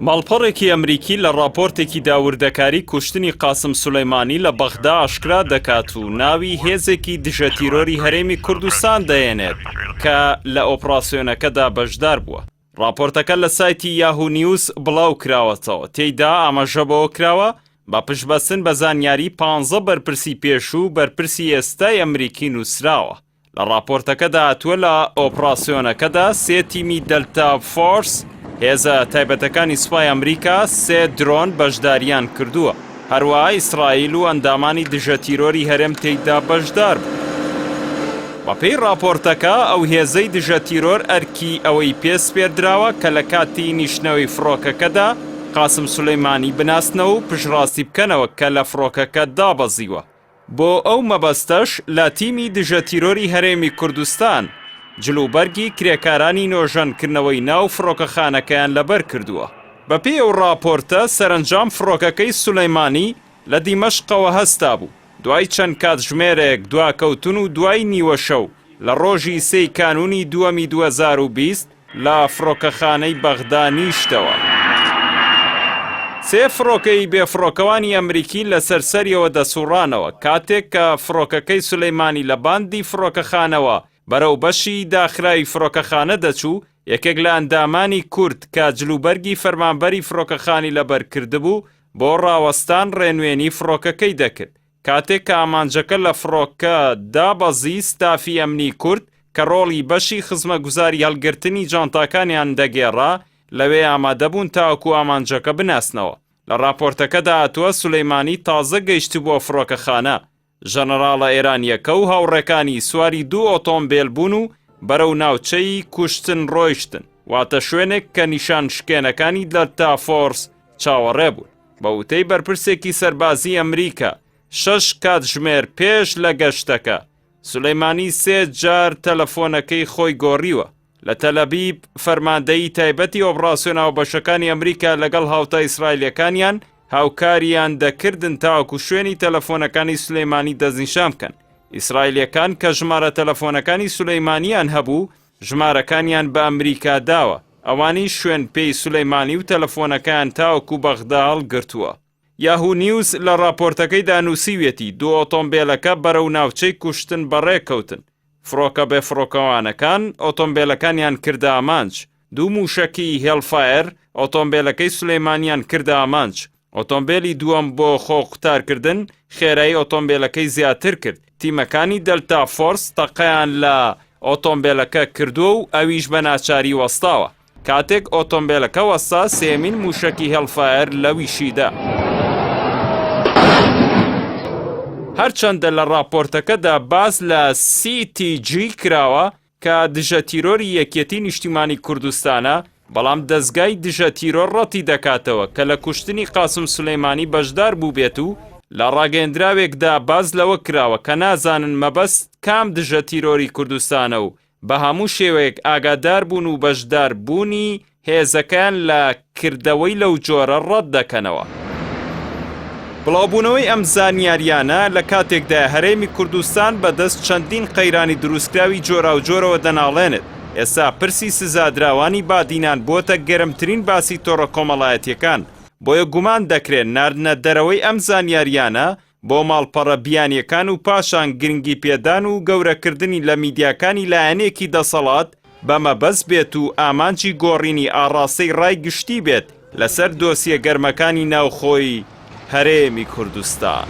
ماڵپەڕێکی ئەمریکی لە ڕاپۆرتێکی داوردەکاری کوشتنی قاسم سولەیمانی لە بەغدا ئاشکرا دەکات و ناوی هێزێکی دژە تیرۆری هەرێمی کوردستان دەێنێت کە لە ئۆپراسیۆنەکەدا بەشدار بووە. راپۆرتەکە لە سایتی یاهو نیوز بڵاو کراوەتەوە. تێیدا ئاماژەبەوە کراوە بە پشتبەستن بە زانیاری 15 بەرپرسی پێشوو بەرپرسی ئێستای ئەمریکی نووسراوە. لە راپۆرتەکەدا هاتووە لە ئۆپراسیۆنەکەدا 3 تیمی دەلتا فۆرس هێزە تایبەتەکانی سوپای ئەمریکا 3 درۆن بەشداریان کردووە. هەروەها ئیسرائیل و ئەندامانی دژە تیرۆری هەرێم تێیدا بەشدار بوو. بەپێی راپۆرتەکە ئەو هێزەی دژە تیرۆر ئەرکی ئەوەی پێسپێردراوە کە لە کاتی نیشتنەوەی فڕۆکەکەدا قاسم سولەیمانی بناسنەوە و پشڕاستی بکەنەوە کە لە فڕۆکەکە دابەزیوە. بۆ ئەو مەبەستەش لە تیمی دژە تیرۆری هەرێمی کوردستان جلوبەرگی کرێکارانی نۆژەنکردنەوەی ناو فڕۆکەخانەکەیان لەبەر کردووە. بەپێی ئەو راپۆرتە سەرنجام فڕۆکەکەی سولەیمانی لە دیمەشقەوە هەستا بوو. دوای چەند کاتژمێرێک دواکەوتن و دوای نیوە شەو لە ڕۆژی 3 کانونی دووەمی 2020 لە فڕۆکەخانەی بەغدا نیشتەوە. 3 فڕۆکەی بێفڕۆکەوانی ئەمریکی لە سەرسەریەوە دەسوڕانەوە کاتێک کە فڕۆکەکەی سولەیمانی لە باندی فڕۆکەخانەوە بەرەو بەشی داخرای فڕۆکەخانە دەچوو. یەکێک لە ئەندامانی کورد کە جلوبەرگی فەرمانبەری فڕۆکەخانی لەبەر کردبوو بۆ ڕاوەستان ڕێنوێنی فڕۆکەکەی دەکرد. کاتێک کە ئامانجەکە لە فڕۆکە دابەزی ستافی ئەمنی کورد کە ڕۆڵی بەشی خزمەتگوزاری هەڵگرتنی جانتاکانیان دەگێڕا لەوێ ئامادەبوون تاوەکو ئامانجەکە بناسنەوە. لە راپۆرتەکەدا هاتووە سولەیمانی تازە گەیشت بۆ فڕۆکەخانە. ژەنەراڵە ئێرانیەکە و هاوڕێکانی سواری 2 ئۆتۆمبیل بوون و بەرەو ناوچەی کوشتن ڕۆیشتن، واتە شوێنێک کە نیشان شکێنەکانی دەلتا فۆرس چاوەڕێ بوون. بە وتەی بەرپرسێکی سەربازی ئەمریکا 6 کاتژمێر پێش لە گەشتەکە سولەیمانی 3 جار تەلەفۆنەکەی خۆی گۆڕیوە. لە تەلەبیب فەرماندەیی تایبەتی ئۆپراسیۆناو بەشەکانی ئەمریکا لەگەڵ هاوتا ئیسرائیلەکانیان هاوکاریان دەکردن تاوەکو شوێنی تەلەفۆنەکانی سولەیمانی دەستنیشان بکەن. ئیسرائیلەکان کە ژمارە تەلەفۆنەکانی سولەیمانیان هەبوو ژمارەکانیان بە ئەمریکا داوە. ئەوانی شوێن پێی سولەیمانی و تەلەفۆنەکەیان تاوەکو بەغدا هەڵگرتووە. یاهو نیوز لە راپۆرتەکەی دانووسیوێتی 2 ئۆتۆمبیلەکە بەرەو ناوچەی کوشتن بەڕێکەوتن. فڕۆکە بێفڕۆکەوانەکان ئۆتۆمبیلەکانیان کردە ئامانج. 2 موشەکی هێڵفایر ئۆتۆمبیلەکەی سولەیمانیان کردە ئامانج. ئۆتۆمبیلی دووەم بۆ خۆقوتارکردن خێرایی ئۆتۆمبیلەکەی زیاتر کرد. تیمەکانی دەلتا فۆرس تەقەیان لە ئۆتۆمبیلەکە کردووە و ئەویش بە ناچاری وەستاوە. کاتێک ئۆتۆمبیلەکە وەستا سێمین موشەکی هێڵفایر لەویشیدا. هەرچەندە لە راپۆرتەکەدا باز لە CTG کراوە کە دژە تیرۆری یەکێتی نیشتیمانی کوردستانە، بەڵام دەستگای دژە تیرۆر ڕەتی دەکاتەوە کە لە کوشتنی قاسم سولەیمانی بەشدار بوو بێت و لە ڕاگەیەندراوێکدا باز لەوە کراوە کە نازانن مەبەست کام دژە تیرۆری کوردستانە و بە هەموو شێوەیەک ئاگادار بوون و بەشدار بوونی هێزەکان لە کردەوەی لەو جۆرە ڕەت دەکەنەوە. بڵاوبوونەوەی ئەم زانیاریانە لە کاتێکدا هەرێمی کوردستان بەدەست چەندین قەیرانی دروستکراوی جۆرا و جۆرەوە دەناڵێنێت. ئێستا پرسی سزادراوانی بادینان بۆتە گەرمترین باسی تۆڕە کۆمەڵایەتیەکان. بۆیە گومان دەکرێت ناردنە دەرەوەی ئەم زانیاریانە بۆ ماڵپەڕە بیانیەکان و پاشان گرنگی پێدان و گەورەکردنی لە میدیاکانی لایەنێکی دەسەڵات بەمەبەست بێت و ئامانجی گۆڕینی ئاڕاستەی ڕای گشتی بێت لەسەر دۆسیە گەرمەکانی ناوخۆی هەرێمی کوردستان.